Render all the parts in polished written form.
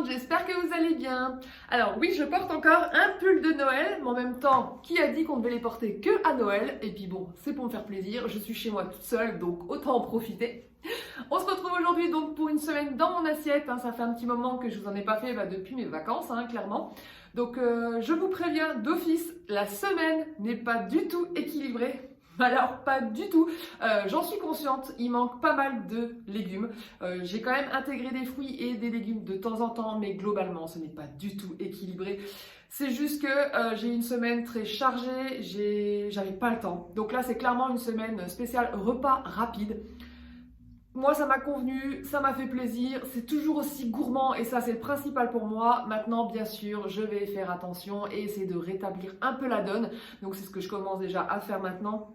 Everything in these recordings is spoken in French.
J'espère que vous allez bien. Alors oui, je porte encore un pull de Noël, mais en même temps, qui a dit qu'on devait les porter que à Noël? Et puis bon, c'est pour me faire plaisir, je suis chez moi toute seule, donc autant en profiter. On se retrouve aujourd'hui donc pour une semaine dans mon assiette, ça fait un petit moment que je vous en ai pas fait depuis mes vacances, clairement. Donc je vous préviens d'office, la semaine n'est pas du tout équilibrée. Alors pas du tout, j'en suis consciente, il manque pas mal de légumes. J'ai quand même intégré des fruits et des légumes de temps en temps, mais globalement ce n'est pas du tout équilibré. C'est juste que j'ai une semaine très chargée, j'avais pas le temps. Donc là c'est clairement une semaine spéciale repas rapide. Moi ça m'a convenu, ça m'a fait plaisir, c'est toujours aussi gourmand et ça c'est le principal pour moi. Maintenant bien sûr je vais faire attention et essayer de rétablir un peu la donne. Donc c'est ce que je commence déjà à faire maintenant.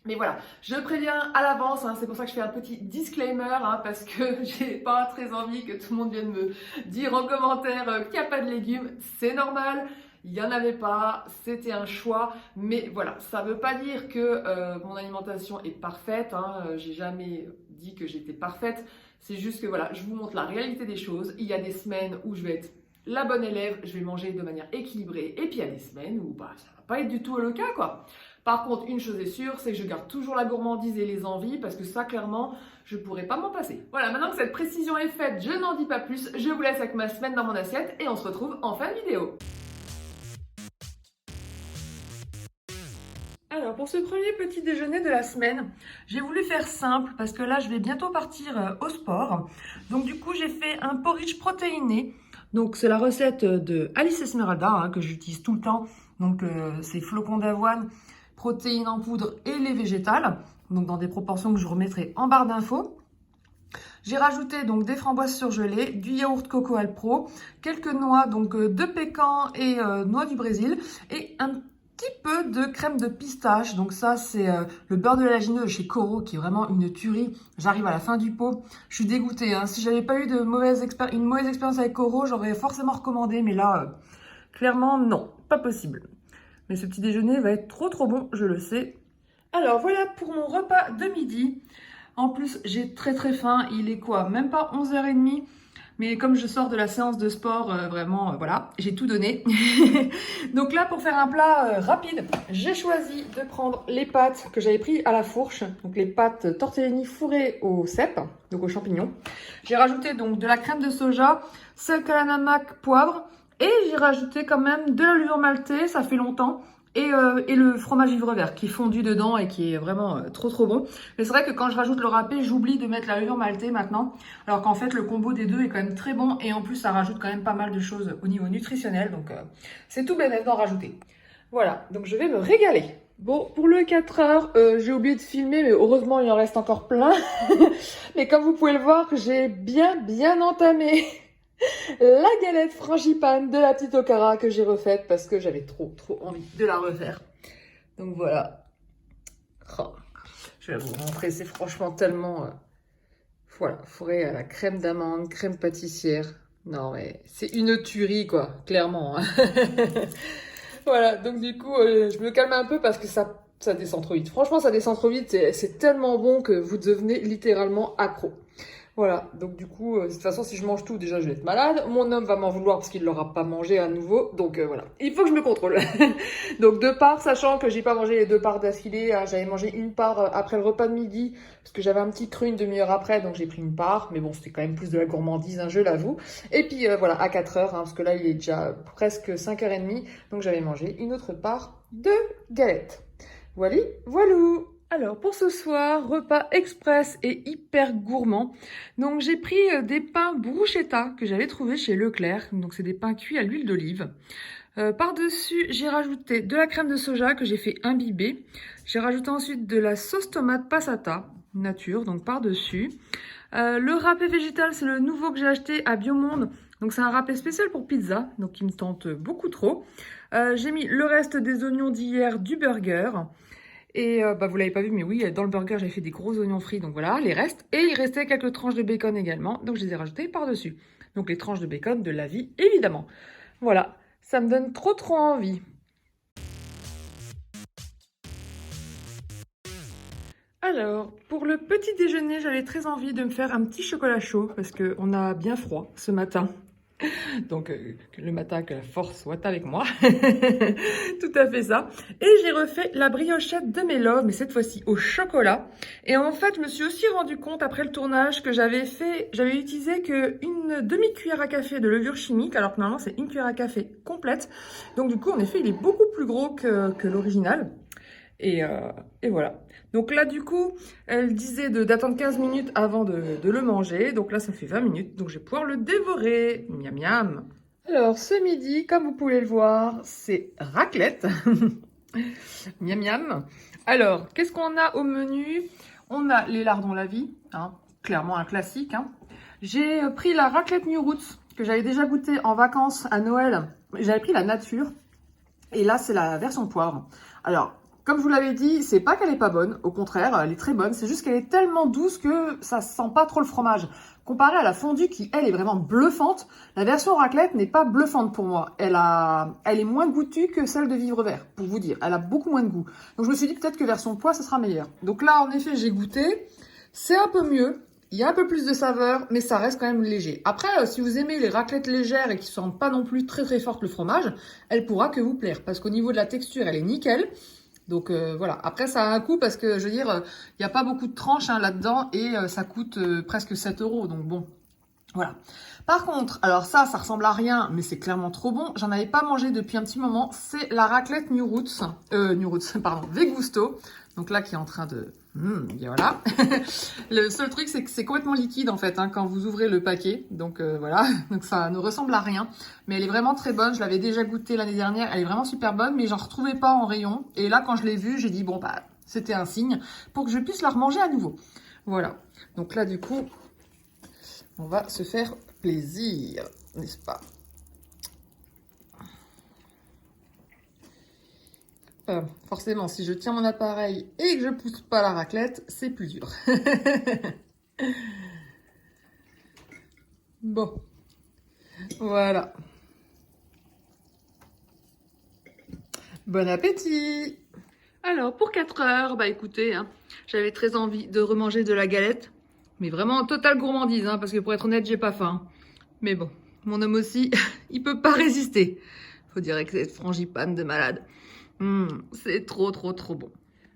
Mais voilà, je préviens à l'avance, c'est pour ça que je fais un petit disclaimer, parce que j'ai pas très envie que tout le monde vienne me dire en commentaire qu'il n'y a pas de légumes. C'est normal, il n'y en avait pas, c'était un choix, mais voilà, ça veut pas dire que mon alimentation est parfaite, j'ai jamais dit que j'étais parfaite, c'est juste que voilà, je vous montre la réalité des choses. Il y a des semaines où je vais être la bonne élève, je vais manger de manière équilibrée, et puis il y a des semaines où ça va pas être du tout le cas, quoi. Par contre, une chose est sûre, c'est que je garde toujours la gourmandise et les envies parce que ça, clairement, je pourrais pas m'en passer. Voilà, maintenant que cette précision est faite, je n'en dis pas plus. Je vous laisse avec ma semaine dans mon assiette et on se retrouve en fin de vidéo. Alors, pour ce premier petit déjeuner de la semaine, j'ai voulu faire simple parce que là, je vais bientôt partir au sport. Donc, du coup, j'ai fait un porridge protéiné. Donc, c'est la recette de Alice Esmeralda que j'utilise tout le temps. Donc, c'est flocons d'avoine, protéines en poudre et lait végétal, donc dans des proportions que je remettrai en barre d'infos. J'ai rajouté donc des framboises surgelées, du yaourt Coco Alpro, quelques noix, donc 2 pécans et noix du Brésil, et un petit peu de crème de pistache. Donc ça c'est le beurre de l'élagineux chez Coro qui est vraiment une tuerie. J'arrive à la fin du pot, je suis dégoûtée. Si j'avais pas eu une mauvaise expérience avec Coro, j'aurais forcément recommandé, mais là clairement non, pas possible. Mais ce petit déjeuner va être trop bon, je le sais. Alors voilà pour mon repas de midi. En plus, j'ai très faim. Il est quoi? Même pas 11h30. Mais comme je sors de la séance de sport, vraiment, voilà, j'ai tout donné. Donc là, pour faire un plat rapide, j'ai choisi de prendre les pâtes que j'avais prises à la fourche. Donc les pâtes tortellini fourrées au cèpe, donc aux champignons. J'ai rajouté donc de la crème de soja, sel, namac, poivre. Et j'ai rajouté quand même de la levure maltée, ça fait longtemps, et le fromage ivre vert qui est fondu dedans et qui est vraiment trop bon. Mais c'est vrai que quand je rajoute le râpé, j'oublie de mettre la levure maltée maintenant, alors qu'en fait le combo des deux est quand même très bon et en plus ça rajoute quand même pas mal de choses au niveau nutritionnel, donc c'est tout bénéf d'en rajouter. Voilà, donc je vais me régaler. Bon, pour le 4 heures, j'ai oublié de filmer, mais heureusement il en reste encore plein. Mais comme vous pouvez le voir, j'ai bien entamé la galette frangipane de la petite Okara que j'ai refaite parce que j'avais trop envie de la refaire. Donc voilà. Oh, je vais vous montrer, c'est franchement tellement... voilà, fourré à la crème d'amande, crème pâtissière. Non mais c'est une tuerie quoi, clairement. Voilà, donc du coup, je me calme un peu parce que ça descend trop vite. Franchement, ça descend trop vite, c'est tellement bon que vous devenez littéralement accro. Voilà, donc du coup, de toute façon, si je mange tout, déjà, je vais être malade. Mon homme va m'en vouloir parce qu'il ne l'aura pas mangé à nouveau. Donc voilà, il faut que je me contrôle. Donc 2 parts, sachant que j'ai pas mangé les 2 parts d'affilée. J'avais mangé une part après le repas de midi parce que j'avais un petit creux une demi-heure après, donc j'ai pris une part. Mais bon, c'était quand même plus de la gourmandise, je l'avoue. Et puis voilà, à 4 heures, parce que là, il est déjà presque 5h30. Donc j'avais mangé une autre part de galette. Voilà, voilou. Alors pour ce soir, repas express et hyper gourmand. Donc j'ai pris des pains bruschetta que j'avais trouvé chez Leclerc. Donc c'est des pains cuits à l'huile d'olive. Par-dessus, j'ai rajouté de la crème de soja que j'ai fait imbiber. J'ai rajouté ensuite de la sauce tomate passata nature, donc par-dessus. Le râpé végétal, c'est le nouveau que j'ai acheté à Biomonde. Donc c'est un râpé spécial pour pizza, donc il me tente beaucoup trop. J'ai mis le reste des oignons d'hier du burger. Et vous l'avez pas vu, mais oui, dans le burger, j'ai fait des gros oignons frits, donc voilà, les restes. Et il restait quelques tranches de bacon également, donc je les ai rajoutées par-dessus. Donc les tranches de bacon de la vie, évidemment. Voilà, ça me donne trop envie. Alors, pour le petit déjeuner, j'avais très envie de me faire un petit chocolat chaud parce qu'on a bien froid ce matin. Donc, le matin, que la force soit avec moi. Tout à fait ça. Et j'ai refait la briochette de mes loves, mais cette fois-ci au chocolat. Et en fait, je me suis aussi rendu compte après le tournage que j'avais utilisé qu'une demi-cuillère à café de levure chimique, alors que normalement, c'est une cuillère à café complète. Donc, du coup, en effet, il est beaucoup plus gros que l'original. Et voilà. Donc là, du coup, elle disait d'attendre 15 minutes avant de le manger. Donc là, ça fait 20 minutes. Donc je vais pouvoir le dévorer. Miam miam. Alors, ce midi, comme vous pouvez le voir, c'est raclette. Miam miam. Alors, qu'est-ce qu'on a au menu? On a les lardons la vie, hein, clairement un classique. Hein. J'ai pris la raclette New Roots que j'avais déjà goûté en vacances à Noël. J'avais pris la nature. Et là, c'est la version poivre. Alors, comme je vous l'avais dit, c'est pas qu'elle est pas bonne, au contraire, elle est très bonne, c'est juste qu'elle est tellement douce que ça sent pas trop le fromage. Comparé à la fondue qui, elle, est vraiment bluffante, la version raclette n'est pas bluffante pour moi. Elle est moins goûtue que celle de Vivre Vert, pour vous dire. Elle a beaucoup moins de goût. Donc je me suis dit peut-être que version pois, ça sera meilleur. Donc là, en effet, j'ai goûté. C'est un peu mieux. Il y a un peu plus de saveur, mais ça reste quand même léger. Après, si vous aimez les raclettes légères et qui ne sentent pas non plus très fortes le fromage, elle pourra que vous plaire. Parce qu'au niveau de la texture, elle est nickel. Donc voilà, après ça a un coût parce que je veux dire, il n'y a pas beaucoup de tranches là-dedans et ça coûte presque 7 €. Donc bon, voilà. Par contre, alors ça ressemble à rien, mais c'est clairement trop bon. J'en avais pas mangé depuis un petit moment. C'est la raclette New Roots, pardon, Vegusto. Donc là, qui est en train de... voilà. Le seul truc, c'est que c'est complètement liquide, en fait, hein, quand vous ouvrez le paquet. Donc voilà, donc ça ne ressemble à rien. Mais elle est vraiment très bonne. Je l'avais déjà goûtée l'année dernière. Elle est vraiment super bonne, mais j'en retrouvais pas en rayon. Et là, quand je l'ai vue, j'ai dit, bon, bah, c'était un signe pour que je puisse la remanger à nouveau. Voilà. Donc là, du coup, on va se faire plaisir, n'est-ce pas? Forcément, si je tiens mon appareil et que je pousse pas la raclette, c'est plus dur. Bon, voilà. Bon appétit! Alors, pour 4 heures, bah écoutez, hein, j'avais très envie de remanger de la galette. Mais vraiment en totale gourmandise, hein, parce que pour être honnête, j'ai pas faim. Mais bon, mon homme aussi, il peut pas résister. Faut dire que cette frangipane de malade. C'est trop bon.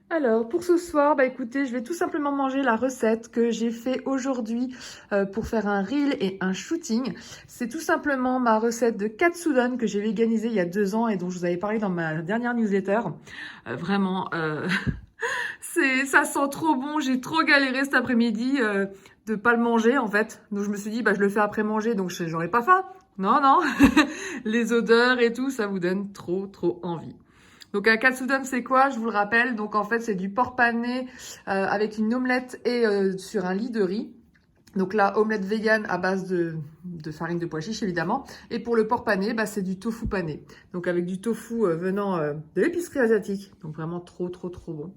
Alors, pour ce soir, bah écoutez, je vais tout simplement manger la recette que j'ai fait aujourd'hui pour faire un reel et un shooting. C'est tout simplement ma recette de katsudon que j'ai véganisée il y a 2 ans et dont je vous avais parlé dans ma dernière newsletter. Vraiment, ça sent trop bon. J'ai trop galéré cet après-midi de pas le manger en fait. Donc je me suis dit, bah je le fais après manger, donc j'aurai pas faim. Non, non. Les odeurs et tout, ça vous donne trop envie. Donc un katsudon, c'est quoi? Je vous le rappelle. Donc en fait, c'est du porc pané avec une omelette et sur un lit de riz. Donc là, omelette vegan à base de farine de pois chiches, évidemment. Et pour le porc pané, bah, c'est du tofu pané. Donc avec du tofu venant de l'épicerie asiatique. Donc vraiment trop bon.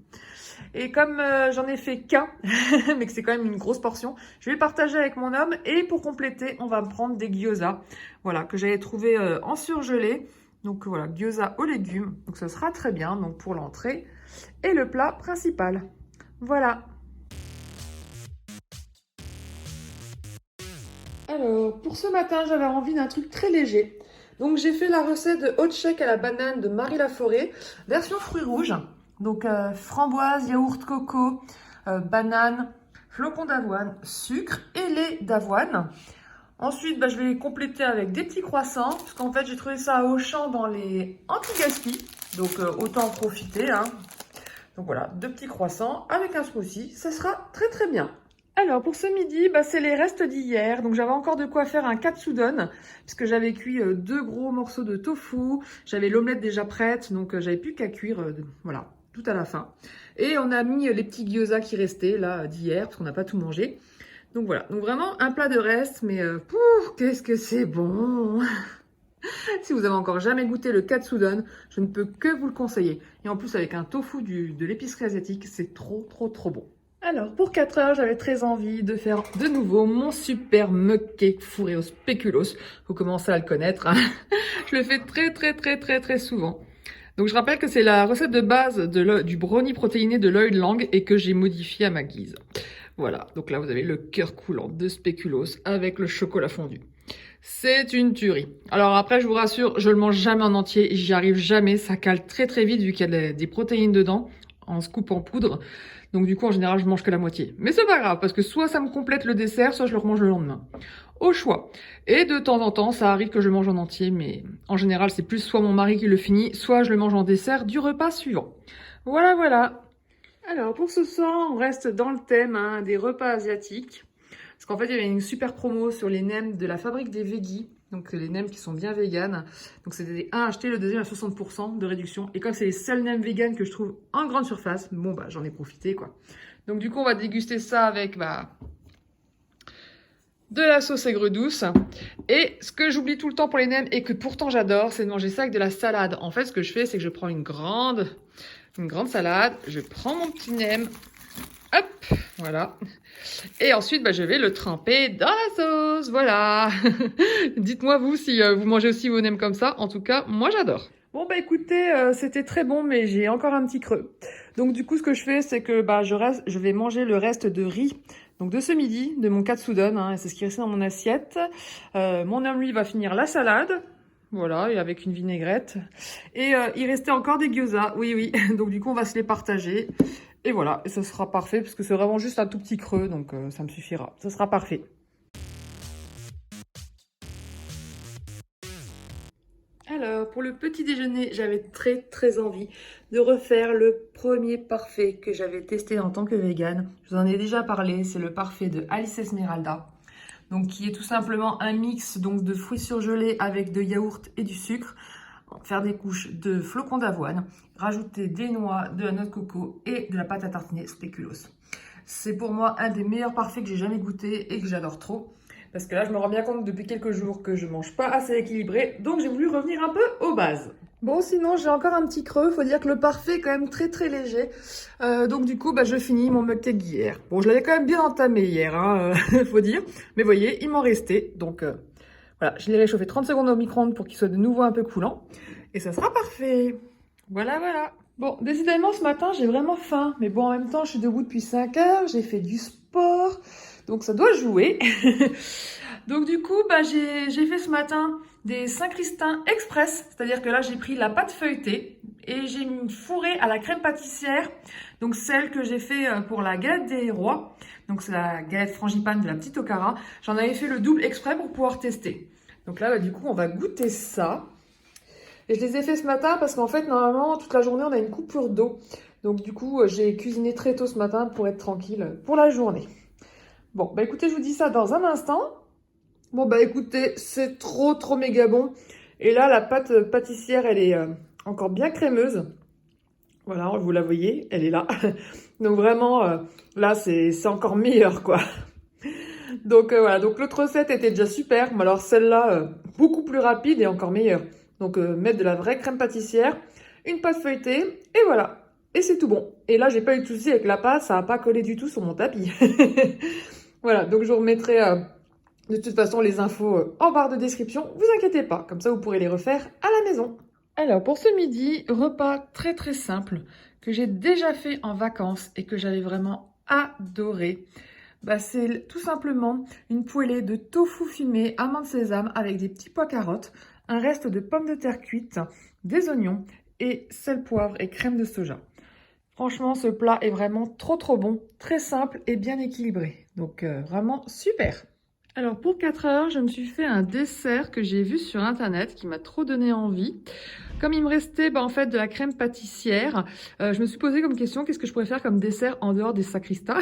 Et comme j'en ai fait qu'un, mais que c'est quand même une grosse portion, je vais le partager avec mon homme. Et pour compléter, on va me prendre des gyoza. Voilà, que j'avais trouvé en surgelé. Donc voilà, gyoza aux légumes. Donc ça sera très bien donc pour l'entrée et le plat principal. Voilà. Alors, pour ce matin, j'avais envie d'un truc très léger. Donc j'ai fait la recette de hot shake à la banane de Marie Laforêt, version fruits rouges. Donc framboise, yaourt coco, banane, flocons d'avoine, sucre et lait d'avoine. Ensuite, je vais compléter avec des petits croissants, parce qu'en fait, j'ai trouvé ça à Auchan dans les anti-gaspi. Donc, autant en profiter. Hein. Donc voilà, 2 petits croissants avec un smoothie. Ça sera très bien. Alors, pour ce midi, c'est les restes d'hier. Donc, j'avais encore de quoi faire un katsudon, puisque j'avais cuit 2 gros morceaux de tofu. J'avais l'omelette déjà prête, donc j'avais plus qu'à cuire, voilà, tout à la fin. Et on a mis les petits gyoza qui restaient, là, d'hier, parce qu'on n'a pas tout mangé. Donc voilà, donc vraiment un plat de reste, mais pouf, qu'est-ce que c'est bon! Si vous avez encore jamais goûté le katsudon, je ne peux que vous le conseiller. Et en plus avec un tofu de l'épicerie asiatique, c'est trop bon. Alors pour 4 heures, j'avais très envie de faire de nouveau mon super mug cake fourré au spéculoos. Vous commencez à le connaître, hein. Je le fais très souvent. Donc je rappelle que c'est la recette de base du brownie protéiné de Lloyd Lang et que j'ai modifié à ma guise. Voilà, donc là vous avez le cœur coulant de spéculoos avec le chocolat fondu. C'est une tuerie. Alors après, je vous rassure, je le mange jamais en entier, j'y arrive jamais, ça cale très vite vu qu'il y a des protéines dedans, en scoop en poudre. Donc du coup, en général, je mange que la moitié. Mais c'est pas grave, parce que soit ça me complète le dessert, soit je le remange le lendemain. Au choix. Et de temps en temps, ça arrive que je le mange en entier, mais en général, c'est plus soit mon mari qui le finit, soit je le mange en dessert du repas suivant. Voilà. Alors pour ce soir, on reste dans le thème des repas asiatiques. Parce qu'en fait, il y avait une super promo sur les nems de la fabrique des Veggies. Donc, les nems qui sont bien véganes. Donc, c'était un acheté, le deuxième à 60% de réduction. Et comme c'est les seuls nems véganes que je trouve en grande surface, bon, bah, j'en ai profité, quoi. Donc, du coup, on va déguster ça avec, de la sauce aigre douce. Et ce que j'oublie tout le temps pour les nems et que pourtant j'adore, c'est de manger ça avec de la salade. En fait, ce que je fais, c'est que je prends une grande salade. Je prends mon petit nem. Hop, voilà. Et ensuite, je vais le tremper dans la sauce. Voilà. Dites-moi vous si vous mangez aussi vos nems comme ça. En tout cas, moi j'adore. Bon écoutez, c'était très bon, mais j'ai encore un petit creux. Donc du coup, ce que je fais, c'est que je vais manger le reste de riz. Donc de ce midi, de mon katsudon, hein, c'est ce qui restait dans mon assiette. Mon homme, lui, va finir la salade. Voilà, et avec une vinaigrette. Et il restait encore des gyoza. Oui. Donc du coup, on va se les partager. Et voilà, et ça sera parfait, parce que c'est vraiment juste un tout petit creux, donc ça me suffira. Ça sera parfait. Alors, pour le petit déjeuner, j'avais très envie de refaire le premier parfait que j'avais testé en tant que végane. Je vous en ai déjà parlé, c'est le parfait de Alice Esmeralda. Donc, qui est tout simplement un mix donc, de fruits surgelés avec de yaourt et du sucre. Faire des couches de flocons d'avoine, rajouter des noix, de la noix de coco et de la pâte à tartiner spéculoos. C'est pour moi un des meilleurs parfaits que j'ai jamais goûté et que j'adore trop. Parce que là, je me rends bien compte depuis quelques jours que je mange pas assez équilibré, donc j'ai voulu revenir un peu aux bases. Bon, sinon, j'ai encore un petit creux. Faut dire que le parfait est quand même très léger. Donc du coup, je finis mon mug cake d'hier. Bon, je l'avais quand même bien entamé hier, hein, faut dire. Mais voyez, il m'en restait, donc... Voilà, je l'ai réchauffé 30 secondes au micro-ondes pour qu'il soit de nouveau un peu coulant. Et ça sera parfait. Voilà. Bon, décidément, ce matin, j'ai vraiment faim. Mais bon, en même temps, je suis debout depuis 5 heures. J'ai fait du sport. Donc, ça doit jouer. Donc, du coup, j'ai fait ce matin des Saint-Christin Express. C'est-à-dire que là, j'ai pris la pâte feuilletée et j'ai fourré à la crème pâtissière. Donc, celle que j'ai fait pour la galette des rois. Donc, c'est la galette frangipane de la petite Okara. J'en avais fait le double exprès pour pouvoir tester. Donc là, du coup, on va goûter ça. Et je les ai fait ce matin parce qu'en fait, normalement, toute la journée, on a une coupure d'eau. Donc, du coup, j'ai cuisiné très tôt ce matin pour être tranquille pour la journée. Bon, écoutez, je vous dis ça dans un instant. Bon, écoutez, c'est trop méga bon. Et là, la pâte pâtissière, elle est encore bien crémeuse. Voilà, vous la voyez, elle est là. Donc vraiment, là, c'est encore meilleur, quoi. Donc voilà, donc l'autre recette était déjà super. Mais alors celle-là, beaucoup plus rapide et encore meilleure. Donc mettre de la vraie crème pâtissière, une pâte feuilletée, et voilà. Et c'est tout bon. Et là, j'ai pas eu de souci avec la pâte, ça n'a pas collé du tout sur mon tapis. Voilà, donc je vous remettrai de toute façon les infos en barre de description. Vous inquiétez pas, comme ça vous pourrez les refaire à la maison. Alors pour ce midi, repas très simple que j'ai déjà fait en vacances et que j'avais vraiment adoré. C'est tout simplement une poêlée de tofu fumé, amandes sésame avec des petits pois carottes, un reste de pommes de terre cuites, des oignons et sel, poivre et crème de soja. Franchement, ce plat est vraiment trop bon, très simple et bien équilibré. Donc vraiment super. Alors pour 4 heures, je me suis fait un dessert que j'ai vu sur internet qui m'a trop donné envie. Comme il me restait en fait de la crème pâtissière, je me suis posé comme question qu'est-ce que je pourrais faire comme dessert en dehors des sacristas.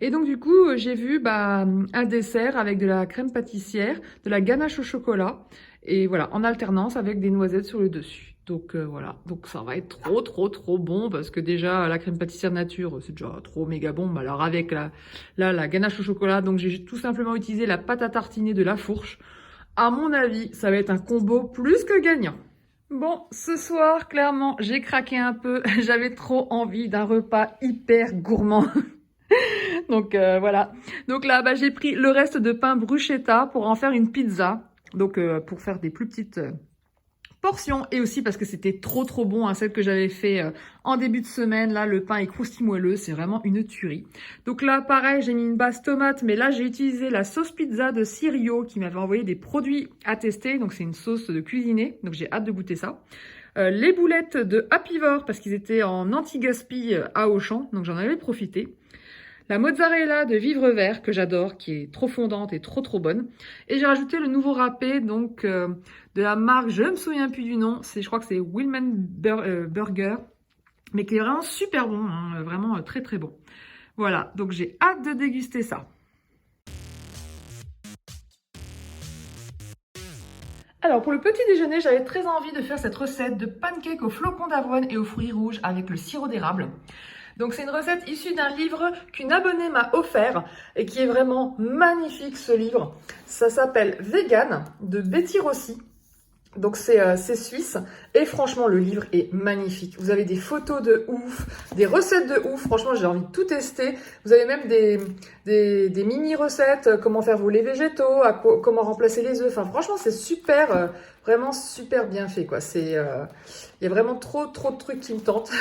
Et donc du coup, j'ai vu un dessert avec de la crème pâtissière, de la ganache au chocolat et voilà, en alternance avec des noisettes sur le dessus. Donc voilà, donc ça va être trop bon parce que déjà la crème pâtissière nature c'est déjà trop méga bon. Mais alors avec la ganache au chocolat, donc j'ai tout simplement utilisé la pâte à tartiner de La Fourche. À mon avis, ça va être un combo plus que gagnant. Bon, ce soir, clairement, j'ai craqué un peu. J'avais trop envie d'un repas hyper gourmand. Donc voilà. Donc là, bah, j'ai pris le reste de pain bruschetta pour en faire une pizza. Donc pour faire des plus petites portions et aussi parce que c'était trop bon, hein, celle que j'avais fait en début de semaine. Là, le pain est croustillant moelleux, c'est vraiment une tuerie. Donc là, pareil, j'ai mis une base tomate, mais là, j'ai utilisé la sauce pizza de Sirio qui m'avait envoyé des produits à tester. Donc c'est une sauce de cuisiner, donc j'ai hâte de goûter ça. Les boulettes de Happyvore parce qu'ils étaient en anti-gaspi à Auchan, donc j'en avais profité. La mozzarella de Vivre Vert que j'adore, qui est trop fondante et trop bonne. Et j'ai rajouté le nouveau râpé donc de la marque, je ne me souviens plus du nom, je crois que c'est Willman Burger, mais qui est vraiment super bon, hein, vraiment très bon. Voilà, donc j'ai hâte de déguster ça. Alors pour le petit déjeuner, j'avais très envie de faire cette recette de pancakes aux flocons d'avoine et aux fruits rouges avec le sirop d'érable. Donc c'est une recette issue d'un livre qu'une abonnée m'a offert et qui est vraiment magnifique ce livre. Ça s'appelle Vegan de Betty Rossi. Donc c'est suisse et franchement le livre est magnifique. Vous avez des photos de ouf, des recettes de ouf. Franchement j'ai envie de tout tester. Vous avez même des mini recettes, comment faire vos laits végétaux, comment remplacer les œufs. Enfin franchement c'est super, vraiment super bien fait quoi. Il y a vraiment trop de trucs qui me tentent.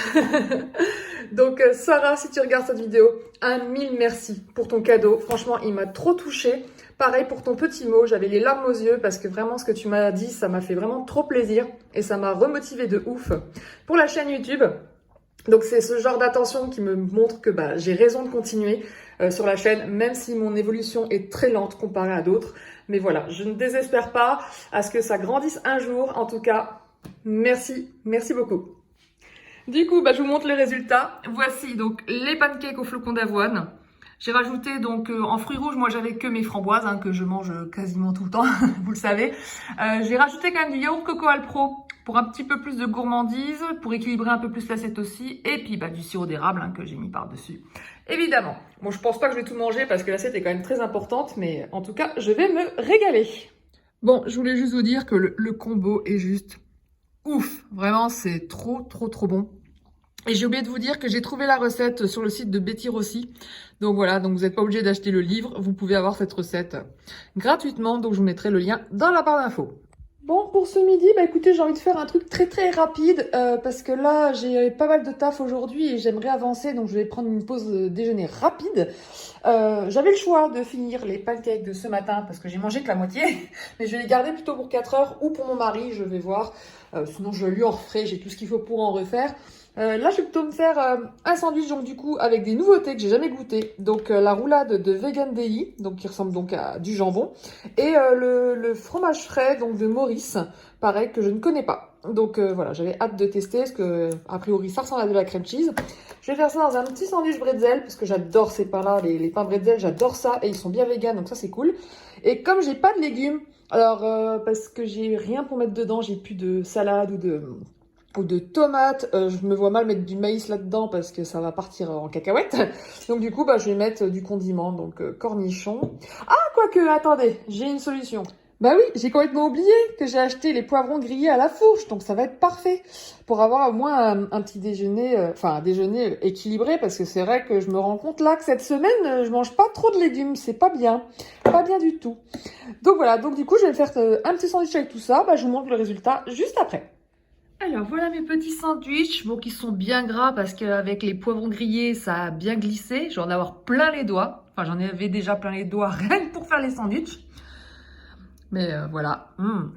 Donc Sarah, si tu regardes cette vidéo, 1000 merci pour ton cadeau. Franchement il m'a trop touchée. Pareil pour ton petit mot, j'avais les larmes aux yeux parce que vraiment ce que tu m'as dit, ça m'a fait vraiment trop plaisir et ça m'a remotivé de ouf pour la chaîne YouTube. Donc c'est ce genre d'attention qui me montre que j'ai raison de continuer sur la chaîne, même si mon évolution est très lente comparée à d'autres. Mais voilà, je ne désespère pas à ce que ça grandisse un jour. En tout cas, merci beaucoup. Du coup, je vous montre le résultat. Voici donc les pancakes aux flocons d'avoine. J'ai rajouté donc en fruits rouges, moi j'avais que mes framboises que je mange quasiment tout le temps, vous le savez. J'ai rajouté quand même du yaourt Coco Alpro pour un petit peu plus de gourmandise, pour équilibrer un peu plus l'assiette aussi. Et puis du sirop d'érable que j'ai mis par-dessus. Évidemment, bon je pense pas que je vais tout manger parce que l'assiette est quand même très importante, mais en tout cas je vais me régaler. Bon, je voulais juste vous dire que le combo est juste ouf. Vraiment c'est trop bon. Et j'ai oublié de vous dire que j'ai trouvé la recette sur le site de Betty Rossi. Donc voilà, donc vous n'êtes pas obligé d'acheter le livre, vous pouvez avoir cette recette gratuitement. Donc je vous mettrai le lien dans la barre d'infos. Bon, pour ce midi, écoutez, j'ai envie de faire un truc très rapide parce que là, j'ai pas mal de taf aujourd'hui et j'aimerais avancer. Donc je vais prendre une pause déjeuner rapide. J'avais le choix de finir les pancakes de ce matin parce que j'ai mangé que la moitié. Mais je vais les garder plutôt pour 4 heures ou pour mon mari, je vais voir. Sinon, je lui en referai, j'ai tout ce qu'il faut pour en refaire. Là, je vais plutôt me faire un sandwich donc du coup avec des nouveautés que j'ai jamais goûté. Donc la roulade de Vegan Deli, donc qui ressemble donc à du jambon, et le fromage frais donc de Maurice, pareil que je ne connais pas. Donc voilà, j'avais hâte de tester parce que a priori ça ressemble à de la crème cheese. Je vais faire ça dans un petit sandwich bretzel parce que j'adore ces pains-là, les pains bretzel, j'adore ça et ils sont bien vegan donc ça c'est cool. Et comme j'ai pas de légumes, alors parce que j'ai rien pour mettre dedans, j'ai plus de salade ou de tomates, je me vois mal mettre du maïs là-dedans parce que ça va partir en cacahuète. Donc du coup, je vais mettre du condiment, donc cornichon. Ah, quoique, attendez, j'ai une solution. Bah oui, j'ai complètement oublié que j'ai acheté les poivrons grillés à la fourche, donc ça va être parfait pour avoir au moins un petit déjeuner, un déjeuner équilibré, parce que c'est vrai que je me rends compte là que cette semaine, je mange pas trop de légumes, c'est pas bien du tout. Donc voilà, donc du coup, je vais me faire un petit sandwich avec tout ça, je vous montre le résultat juste après. Alors voilà mes petits sandwichs, qui sont bien gras parce qu'avec les poivrons grillés, ça a bien glissé. Je vais en avoir plein les doigts. Enfin, j'en avais déjà plein les doigts rien que pour faire les sandwichs. Mais voilà,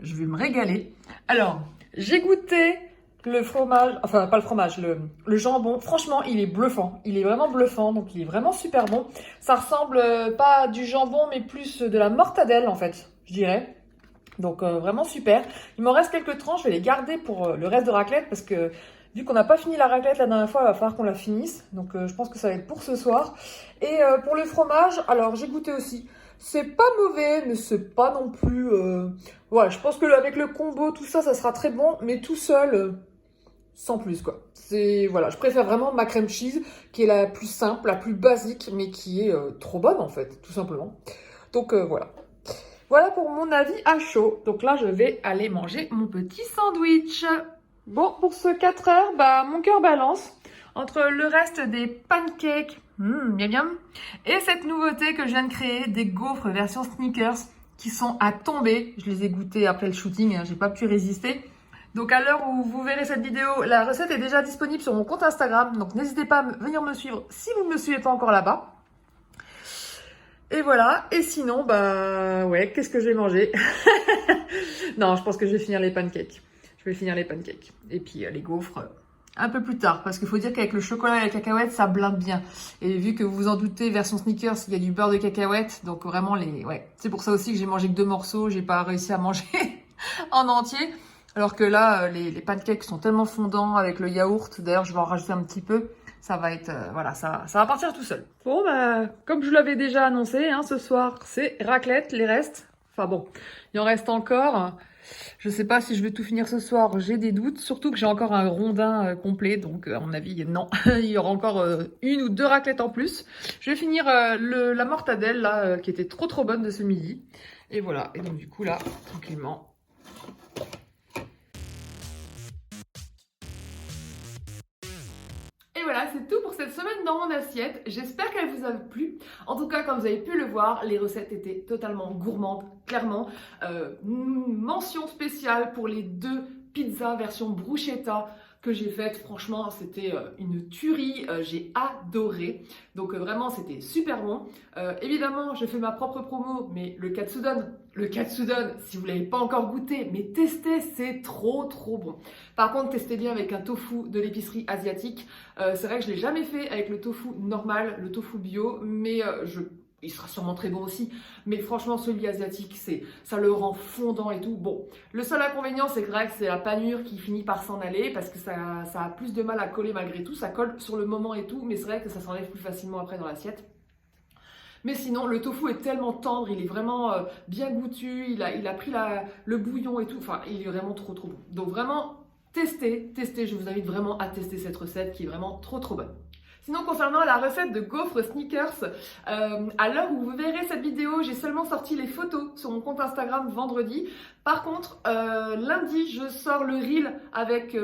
je vais me régaler. Alors, j'ai goûté le fromage, enfin pas le fromage, le jambon. Franchement, il est bluffant. Il est vraiment bluffant, donc il est vraiment super bon. Ça ressemble pas à du jambon, mais plus de la mortadelle en fait, je dirais. Donc vraiment super. Il m'en reste quelques tranches, je vais les garder pour le reste de raclette parce que vu qu'on n'a pas fini la raclette la dernière fois, il va falloir qu'on la finisse. Donc je pense que ça va être pour ce soir. Et pour le fromage, alors j'ai goûté aussi. C'est pas mauvais, mais c'est pas non plus... Voilà, je pense que avec le combo, tout ça, ça sera très bon, mais tout seul, sans plus, quoi. Voilà, je préfère vraiment ma crème cheese, qui est la plus simple, la plus basique, mais qui est trop bonne, en fait, tout simplement. Donc, voilà. Voilà pour mon avis à chaud. Donc là, je vais aller manger mon petit sandwich. Bon, pour ce 4 heures, bah, mon cœur balance entre le reste des pancakes, miam miam, et cette nouveauté que je viens de créer, des gaufres version sneakers, qui sont à tomber. Je les ai goûtés après le shooting, hein, j'ai pas pu résister. Donc à l'heure où vous verrez cette vidéo, la recette est déjà disponible sur mon compte Instagram. Donc n'hésitez pas à venir me suivre si vous ne me suivez pas encore là-bas. Et voilà. Et sinon, bah ouais, qu'est-ce que je vais manger? Non, je pense que je vais finir les pancakes. Je vais finir les pancakes. Et puis les gaufres un peu plus tard. Parce qu'il faut dire qu'avec le chocolat et la cacahuète, ça blinde bien. Et vu que vous vous en doutez, version sneakers, il y a du beurre de cacahuète. Donc vraiment, ouais. C'est pour ça aussi que j'ai mangé que 2 morceaux. J'ai pas réussi à manger en entier. Alors que là, les pancakes sont tellement fondants avec le yaourt. D'ailleurs, je vais en rajouter un petit peu. Ça va être, voilà, ça va partir tout seul. Bon, bah, comme je l'avais déjà annoncé, hein, ce soir, c'est raclette, les restes. Enfin bon, il en reste encore. Je sais pas si je vais tout finir ce soir, j'ai des doutes. Surtout que j'ai encore un rondin complet, donc à mon avis, non. Il y aura encore 1 ou 2 raclettes en plus. Je vais finir la mortadelle, là, qui était trop bonne de ce midi. Et voilà, et donc du coup, là, tranquillement... Et voilà, c'est tout pour cette semaine dans mon assiette. J'espère qu'elle vous a plu. En tout cas, comme vous avez pu le voir, les recettes étaient totalement gourmandes, clairement. Mention spéciale pour les 2 pizzas version bruschetta que j'ai faites. Franchement, c'était une tuerie. J'ai adoré. Donc vraiment, c'était super bon. Évidemment, je fais ma propre promo, mais le katsudon, si vous ne l'avez pas encore goûté, mais testez, c'est trop bon. Par contre, testez bien avec un tofu de l'épicerie asiatique. C'est vrai que je ne l'ai jamais fait avec le tofu normal, le tofu bio, mais il sera sûrement très bon aussi. Mais franchement, celui asiatique, ça le rend fondant et tout. Bon, le seul inconvénient, c'est vrai que c'est la panure qui finit par s'en aller parce que ça a plus de mal à coller malgré tout. Ça colle sur le moment et tout, mais c'est vrai que ça s'enlève plus facilement après dans l'assiette. Mais sinon, le tofu est tellement tendre, il est vraiment bien goûtu, il a pris le bouillon et tout. Enfin, il est vraiment trop bon. Donc vraiment, testez. Je vous invite vraiment à tester cette recette qui est vraiment trop bonne. Sinon, concernant la recette de gaufres sneakers, à l'heure où vous verrez cette vidéo, j'ai seulement sorti les photos sur mon compte Instagram vendredi. Par contre, lundi, je sors le reel avec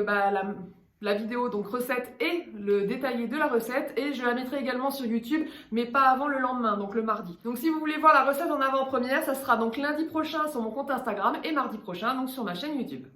la vidéo, donc recette et le détaillé de la recette, et je la mettrai également sur YouTube, mais pas avant le lendemain, donc le mardi. Donc si vous voulez voir la recette en avant-première, ça sera donc lundi prochain sur mon compte Instagram et mardi prochain donc sur ma chaîne YouTube.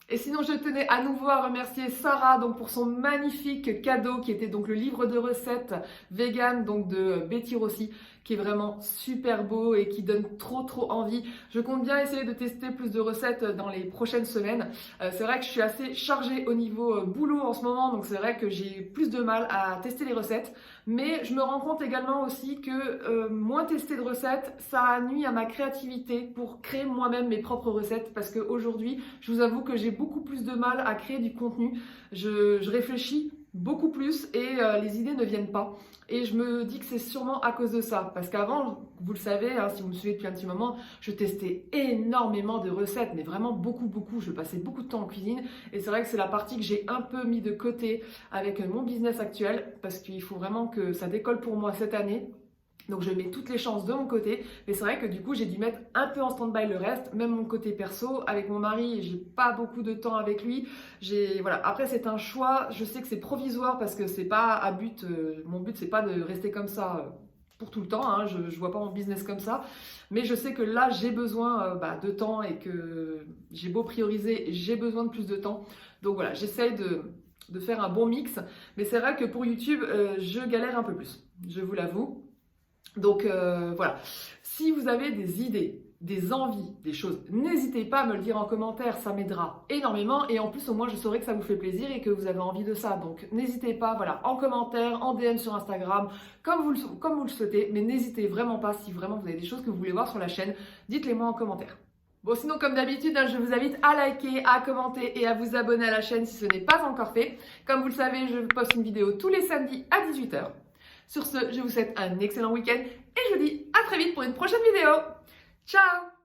Et sinon, je tenais à nouveau à remercier Sarah donc pour son magnifique cadeau qui était donc le livre de recettes vegan donc de Betty Rossi, qui est vraiment super beau et qui donne trop envie. Je compte bien essayer de tester plus de recettes dans les prochaines semaines. C'est vrai que je suis assez chargée au niveau boulot en ce moment, donc c'est vrai que j'ai plus de mal à tester les recettes. Mais je me rends compte également aussi que moins tester de recettes, ça nuit à ma créativité pour créer moi-même mes propres recettes. Parce qu'aujourd'hui, je vous avoue que j'ai beaucoup plus de mal à créer du contenu. Je réfléchis beaucoup plus et les idées ne viennent pas. Et je me dis que c'est sûrement à cause de ça. Parce qu'avant, vous le savez, hein, si vous me suivez depuis un petit moment, je testais énormément de recettes, mais vraiment beaucoup. Je passais beaucoup de temps en cuisine. Et c'est vrai que c'est la partie que j'ai un peu mis de côté avec mon business actuel. Parce qu'il faut vraiment que ça décolle pour moi cette année. Donc je mets toutes les chances de mon côté, mais c'est vrai que du coup j'ai dû mettre un peu en stand-by le reste, même mon côté perso. Avec mon mari, j'ai pas beaucoup de temps avec lui. Voilà. Après c'est un choix, je sais que c'est provisoire parce que c'est pas à but, mon but c'est pas de rester comme ça pour tout le temps, hein. Je vois pas mon business comme ça, mais je sais que là j'ai besoin de temps et que j'ai beau prioriser, j'ai besoin de plus de temps. Donc voilà, j'essaye de faire un bon mix, mais c'est vrai que pour YouTube, je galère un peu plus, je vous l'avoue. Donc voilà, si vous avez des idées, des envies, des choses, n'hésitez pas à me le dire en commentaire, ça m'aidera énormément et en plus au moins je saurai que ça vous fait plaisir et que vous avez envie de ça. Donc n'hésitez pas, voilà, en commentaire, en DM sur Instagram, comme vous le souhaitez, mais n'hésitez vraiment pas si vraiment vous avez des choses que vous voulez voir sur la chaîne, dites-les moi en commentaire. Bon, sinon, comme d'habitude, hein, je vous invite à liker, à commenter et à vous abonner à la chaîne si ce n'est pas encore fait. Comme vous le savez, je poste une vidéo tous les samedis à 18 h. Sur ce, je vous souhaite un excellent week-end et je vous dis à très vite. pour une prochaine vidéo. Ciao!